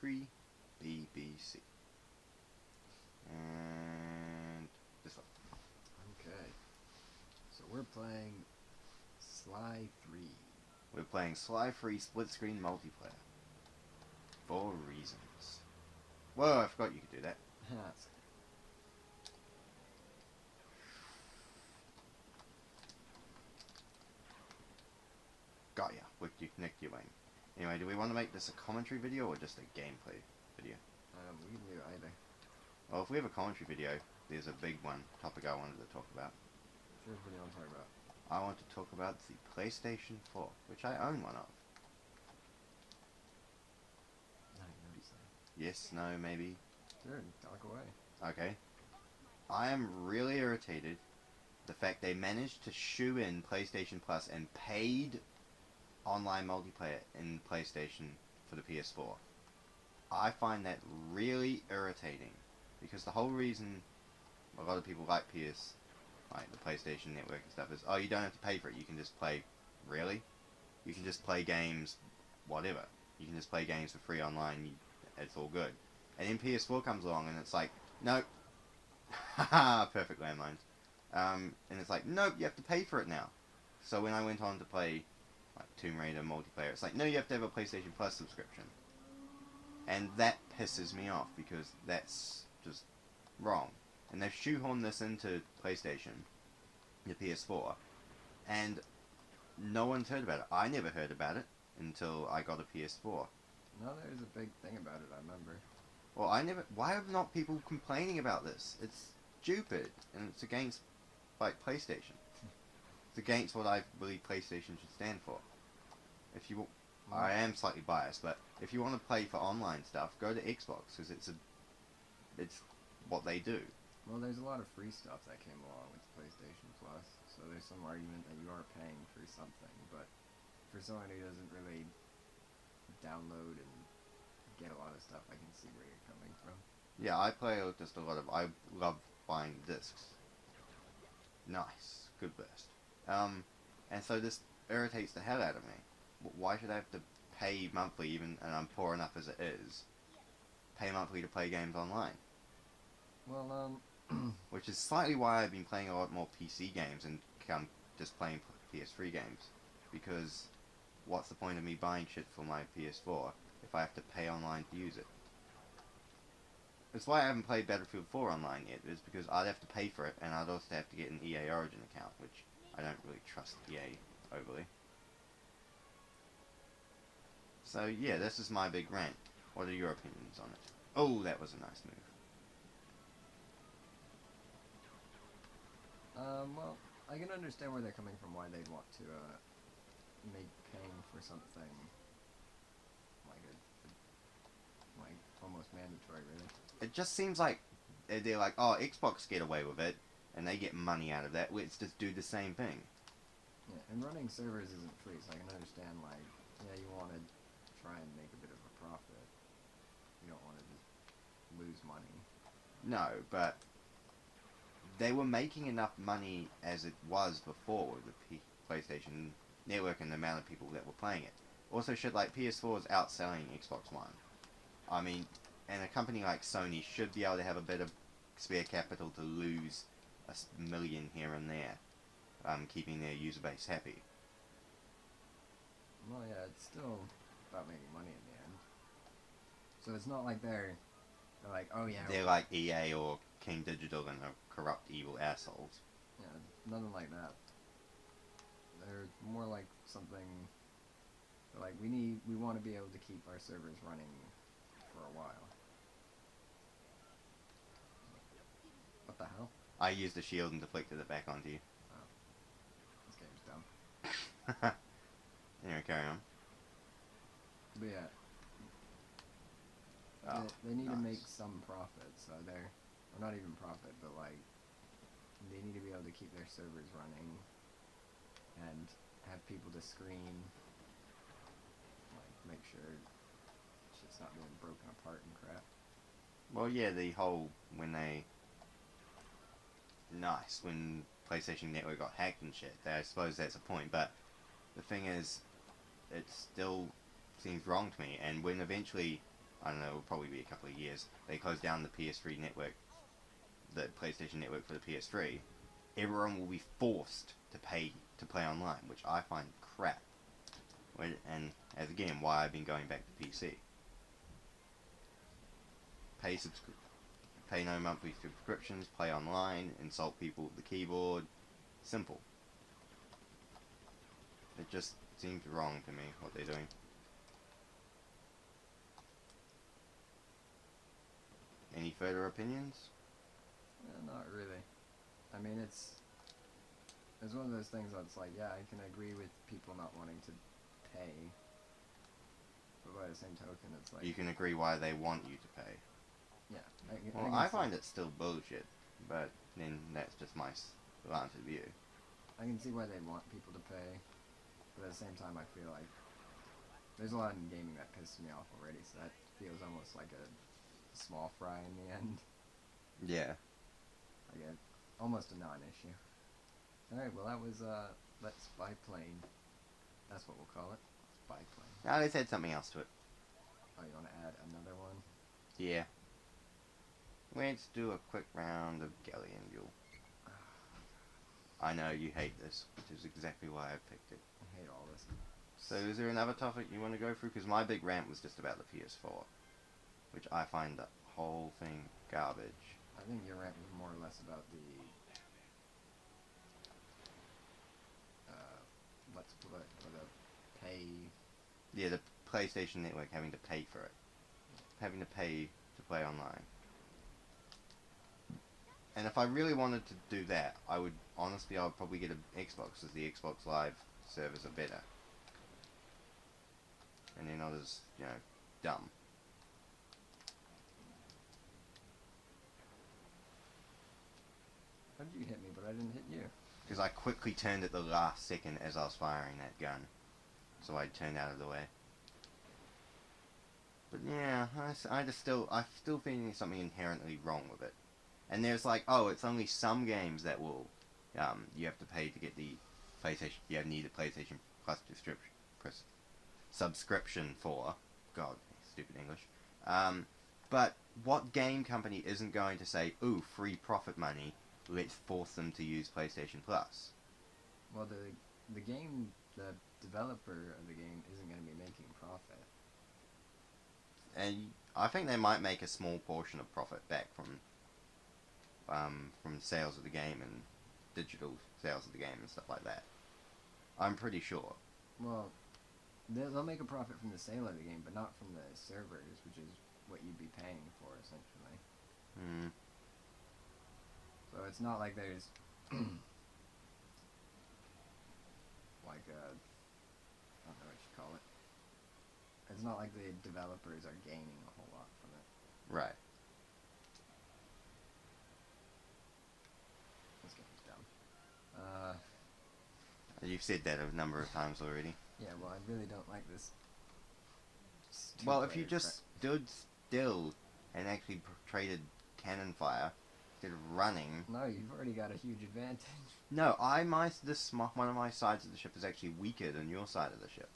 Mercury BBC. And this one. Okay. So we're playing Sly 3. We're playing Sly 3 split screen multiplayer. For reasons. Whoa, I forgot you could do that. Got ya. With you connect your wing. Anyway, do we want to make this a commentary video or just a gameplay video? We can do either. Well, if we have a commentary video, there's a big topic I wanted to talk about. Sure, what do you want to talk about? I want to talk about the PlayStation 4, which I own one of. I didn't notice that. Yes, no, maybe. Sure, talk away. Okay. I am really irritated the fact they managed to shoe in PlayStation Plus and paid online multiplayer in PlayStation for the PS4. I find that really irritating because the whole reason a lot of people like like the PlayStation Network and stuff is, oh, you don't have to pay for it, you can just play. Really? You can just play games, whatever. You can just play games for free online, it's all good. And then PS4 comes along and it's like, nope. Haha, perfect landmines. And it's like, nope, you have to pay for it now. So when I went on to play like Tomb Raider multiplayer, it's like, no, you have to have a PlayStation Plus subscription. And that pisses me off because that's just wrong. And they've shoehorned this into PlayStation, the PS4, and no one's heard about it. I never heard about it until I got a PS4. No, there's a big thing about it, I remember. Well, why are not people complaining about this? It's stupid, and it's against, like, PlayStation. It's against what I believe PlayStation should stand for. If you, I am slightly biased, but if you want to play for online stuff, go to Xbox, because it's what they do. Well, there's a lot of free stuff that came along with PlayStation Plus, so there's some argument that you are paying for something, but for someone who doesn't really download and get a lot of stuff, I can see where you're coming from. Yeah, I play just a lot of, I love buying discs. Nice. Good burst. And so this irritates the hell out of me. Why should I have to pay monthly, even, and I'm poor enough as it is, pay monthly to play games online? Well, Which is slightly why I've been playing a lot more PC games and just playing PS3 games. Because what's the point of me buying shit for my PS4 if I have to pay online to use it? That's why I haven't played Battlefield 4 online yet, is because I'd have to pay for it, and I'd also have to get an EA Origin account, which I don't really trust EA overly. So yeah, this is my big rant. What are your opinions on it? Oh, that was a nice move. well, I can understand where they're coming from, why they'd want to, make paying for something like almost mandatory, really. It just seems like they're like, oh, Xbox get away with it, and they get money out of that, let's just do the same thing. Yeah, and running servers isn't free, so I can understand, like, yeah, you want to try and make a bit of a profit. You don't want to just lose money. No, but they were making enough money as it was before with the PlayStation Network and the amount of people that were playing it. Also, shit like PS4 is outselling Xbox One. I mean, and a company like Sony should be able to have a bit of spare capital to lose a million here and there, keeping their user base happy. Well, yeah, it's still about making money in the end. So it's not like they're like, oh yeah. They're like EA or King Digital and are corrupt, evil assholes. Yeah, nothing like that. They're more like something like we want to be able to keep our servers running for a while. What the hell? I used the shield and deflected it back onto you. Oh. This game's dumb. Anyway, carry on. But yeah. Oh, they need to nice. make some profit, so they're, or not even profit, but like, they need to be able to keep their servers running and have people to screen, like, make sure shit's not being broken apart and crap. Well, yeah, the whole, when PlayStation Network got hacked and shit, I suppose that's a point, but the thing is, it still seems wrong to me, and when eventually I don't know, it'll probably be a couple of years, they close down the PS3 network, the PlayStation network for the PS3, everyone will be forced to pay to play online, which I find crap. And as again, why I've been going back to PC. Pay no monthly subscriptions, play online, insult people with the keyboard. Simple. It just seems wrong to me, what they're doing. Any further opinions? Not really. I mean, it's one of those things that's like, yeah, I can agree with people not wanting to pay, but by the same token, it's like... You can agree why they want you to pay. Yeah. I find it still bullshit, but then that's just my slant of view. I can see why they want people to pay, but at the same time, I feel like there's a lot in gaming that pisses me off already, so that feels almost like a small fry in the end. Yeah. Like almost a non-issue. Alright, well that was, Let's Biplane. That's what we'll call it. Biplane. Now let's add something else to it. Oh, you want to add another one? Yeah. Let's do a quick round of Galleon Duel. I know you hate this, which is exactly why I picked it. I hate all this. So is there another topic you want to go through? Because my big rant was just about the PS4, which I find the whole thing garbage. I think your rant was more or less about the pay. Yeah, the PlayStation Network having to pay for it. Having to pay to play online. And if I really wanted to do that, I would probably get an Xbox, as the Xbox Live servers are better. And they're not as, dumb. How did you hit me, but I didn't hit you? Because I quickly turned at the last second as I was firing that gun. So I turned out of the way. But yeah, I'm still feeling something inherently wrong with it. And there's like, oh, it's only some games that will, you have to pay to get the PlayStation, you need a PlayStation Plus subscription for. God, stupid English. But what game company isn't going to say, ooh, free profit money, let's force them to use PlayStation Plus? Well, the developer of the game isn't going to be making profit. And I think they might make a small portion of profit back from sales of the game and digital sales of the game and stuff like that. I'm pretty sure. Well, they'll make a profit from the sale of the game, but not from the servers, which is what you'd be paying for, essentially. Hmm. So it's not like there's like a, I don't know what you call it. It's not like the developers are gaining a whole lot from it. Right. This game's dumb. You've said that a number of times already. Yeah, well, I really don't like this. Well, if you just stood still and actually traded cannon fire instead of running. No, you've already got a huge advantage. No, one of my sides of the ship is actually weaker than your side of the ship.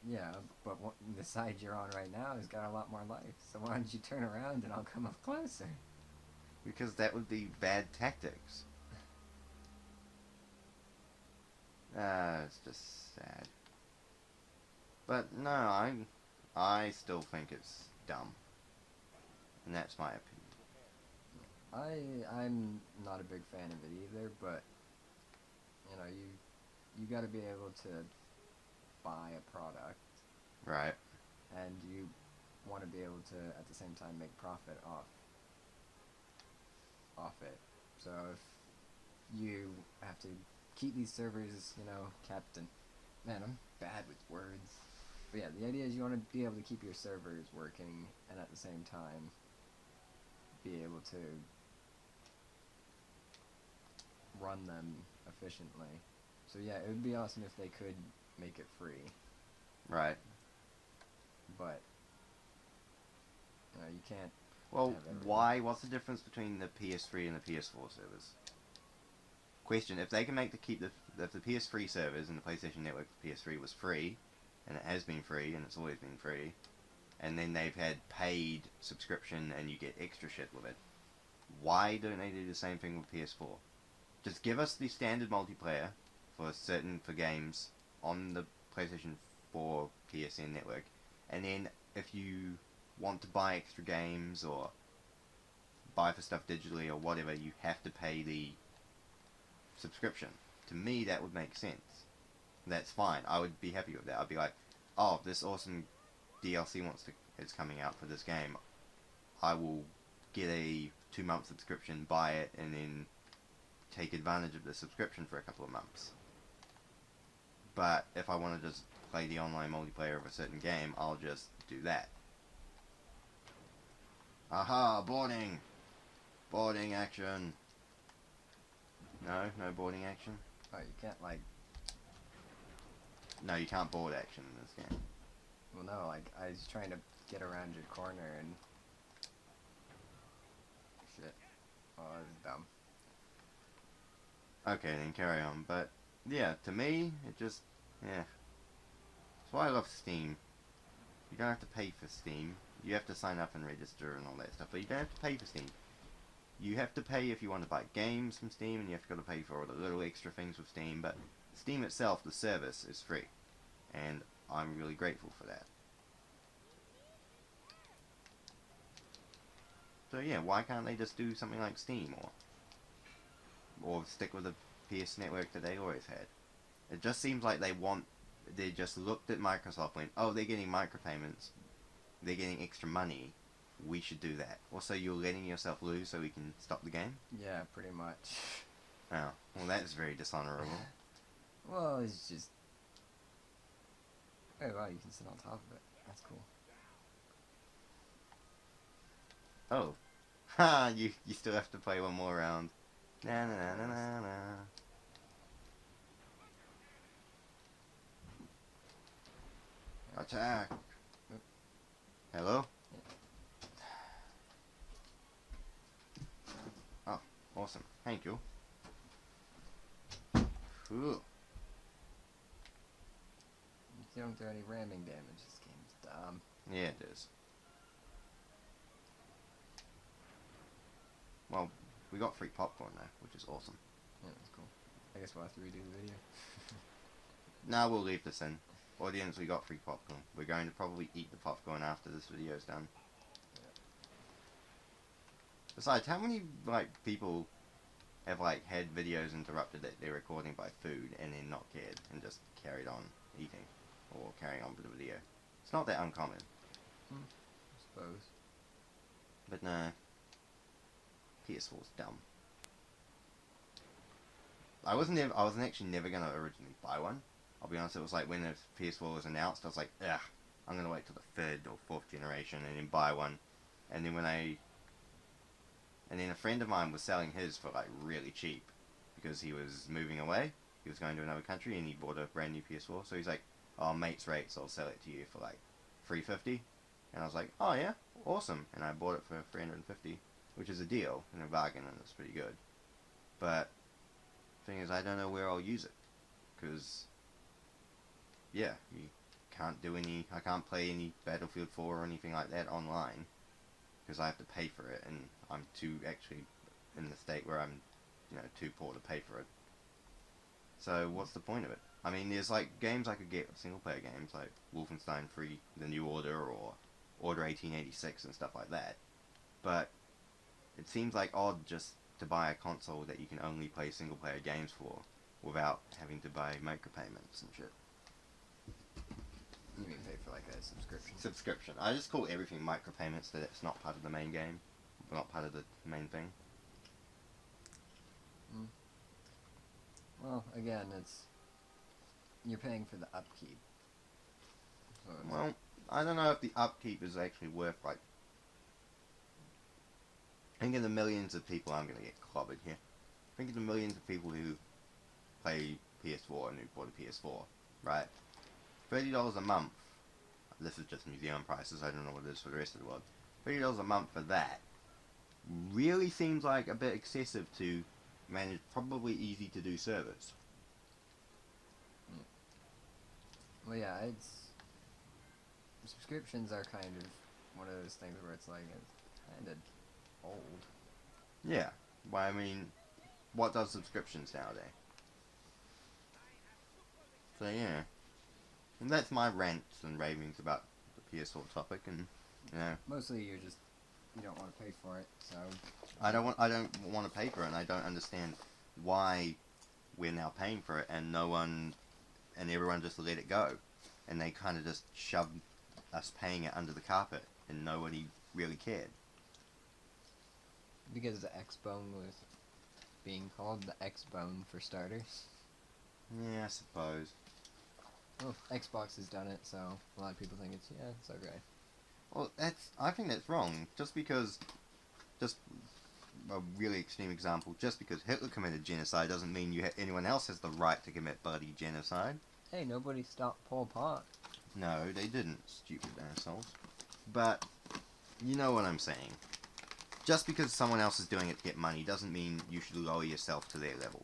Yeah, but the side you're on right now has got a lot more life. So why don't you turn around and I'll come up closer? Because that would be bad tactics. It's just sad. But no, I still think it's dumb. And that's my opinion. I'm not a big fan of it either, but you got to be able to buy a product, Right. and you want to be able to at the same time make profit off it. So if you have to keep these servers, kept, and man, I'm bad with words. But yeah, the idea is you want to be able to keep your servers working and at the same time be able to run them efficiently. So yeah, it would be awesome if they could make it free. Right. But you can't. Well, have everything. why? What's the difference between the PS3 and the PS4 servers? Question: if they can if the PS3 servers and the PlayStation Network for PS3 was free, and it has been free, and it's always been free, and then they've had paid subscription and you get extra shit with it. Why don't they do the same thing with PS4? Just give us the standard multiplayer for games on the PlayStation 4 PSN network, and then if you want to buy extra games or buy for stuff digitally or whatever, you have to pay the subscription. To me, that would make sense. That's fine. I would be happy with that. I'd be like, oh, this awesome DLC is coming out for this game. I will get a 2-month subscription, buy it, and then take advantage of the subscription for a couple of months. But if I want to just play the online multiplayer of a certain game, I'll just do that. Aha, boarding! Boarding action! No boarding action? Oh, you can't, like... No, you can't board action in this game. Well, no, like, I was trying to get around your corner and... Shit. Oh, that was dumb. Okay, then carry on. But, yeah, to me, it just... Yeah. That's why I love Steam. You don't have to pay for Steam. You have to sign up and register and all that stuff, but you don't have to pay for Steam. You have to pay if you want to buy games from Steam, and you have to pay for all the little extra things with Steam, but Steam itself, the service, is free. And I'm really grateful for that. So yeah, why can't they just do something like Steam, or stick with the PS network that they always had? It just seems like they just looked at Microsoft and went, oh, they're getting micropayments, they're getting extra money, we should do that. Also, you're letting yourself lose so we can stop the game? Yeah, pretty much. Oh, well, that's very dishonorable. Well, it's just... Oh, wow, you can sit on top of it. That's cool. Oh. Ha! You still have to play one more round. Na na na na na na. Attack! Hello? Oh, awesome. Thank you. Cool. You don't do any ramming damage. This game's dumb. Yeah, it is. Well, we got free popcorn now, which is awesome. Yeah, that's cool. I guess we'll have to redo the video. Now we'll leave this in. Audience, we got free popcorn. We're going to probably eat the popcorn after this video's done. Yeah. Besides, how many people have had videos interrupted that they're recording by food and then not cared and just carried on eating or carrying on with the video? It's not that uncommon. I suppose. But no, PS4's dumb. I wasn't actually never gonna originally buy one. I'll be honest, it was like when the PS4 was announced, I was like, ugh, I'm gonna wait till the 3rd or 4th generation and then buy one. And then a friend of mine was selling his for really cheap because he was moving away. He was going to another country and he bought a brand new PS4. So he's like, oh, mate's rates, I'll sell it to you for $350. And I was like, oh yeah, awesome. And I bought it for $350, which is a deal and a bargain, and it's pretty good. But the thing is, I don't know where I'll use it because, yeah, I can't play any Battlefield 4 or anything like that online because I have to pay for it, and I'm actually in the state where I'm, too poor to pay for it. So what's the point of it? I mean, there's games I could get, single player games like Wolfenstein 3, The New Order, or Order 1886 and stuff like that. But it seems odd just to buy a console that you can only play single player games for without having to buy micropayments and shit. You mean pay for a subscription? Subscription. I just call everything micropayments that it's not part of the main game, not part of the main thing. Well, again, you're paying for the upkeep. So Well, I don't know if the upkeep is actually worth think of the millions of people, I'm going to get clobbered here. Think of the millions of people who play PS4 and who bought a PS4, right? $30 a month. This is just New Zealand prices, I don't know what it is for the rest of the world. $30 a month for that really seems like a bit excessive to manage probably easy to do servers. Well, yeah, subscriptions are kind of one of those things where it's like it's kind of old. Yeah. Well, I mean, what does subscriptions nowadays? So yeah, and that's my rants and ravings about the PS4 topic, and you know, Mostly you don't want to pay for it, so I don't want to pay for it, and I don't understand why we're now paying for it, and no one and everyone just let it go, and they kind of just shoved us paying it under the carpet, and nobody really cared. because the X-Bone was being called the X-Bone for starters. Yeah, I suppose. Well, Xbox has done it, so a lot of people think it's okay. Well, I think that's wrong. Just a really extreme example, just because Hitler committed genocide doesn't mean anyone else has the right to commit bloody genocide. Hey, nobody stopped Pol Pot. No, they didn't, stupid assholes. But, you know what I'm saying. Just because someone else is doing it to get money doesn't mean you should lower yourself to their level.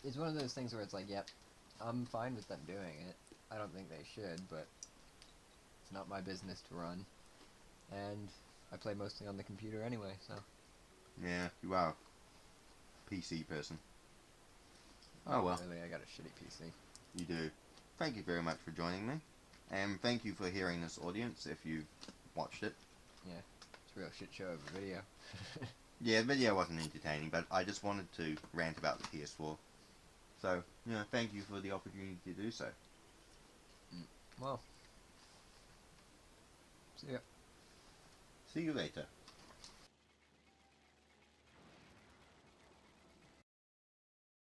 It's one of those things where it's like, yep, I'm fine with them doing it. I don't think they should, but it's not my business to run. And I play mostly on the computer anyway, so. Yeah, you are a PC person. Oh well. Really, I got a shitty PC. You do. Thank you very much for joining me. And thank you for hearing this, audience, if you've watched it. Yeah, it's a real shit show of a video. Yeah, the video wasn't entertaining, but I just wanted to rant about the PS4. So, thank you for the opportunity to do so. Well, see ya. See you later.